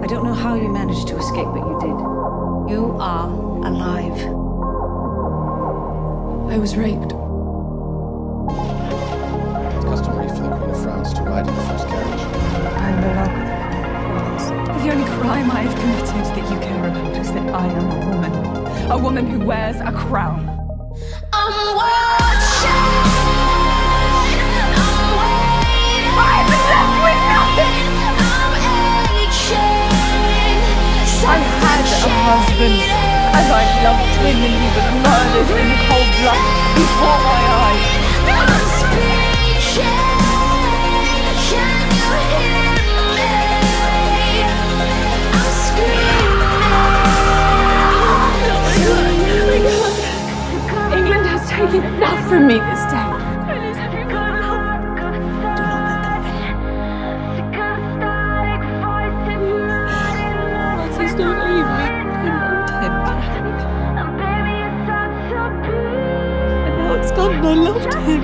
I don't know how you managed to escape, but you did. You are alive. I was raped. It's customary for the Queen of France to ride in the first carriage. I'm in love with her. The only crime I have committed that you care about is that I am a woman. A woman who wears a crown. I'm watching. I'm waiting. I'm left with nothing! I'm aching. I had a husband, and I loved him, and he was murdered in cold blood before my eyes. I'm speaking. Can you hear me? I'm screaming. England has taken enough from me this day. Do not let them win. Please don't leave me. I loved him, Catherine. And now it's done, and I loved him.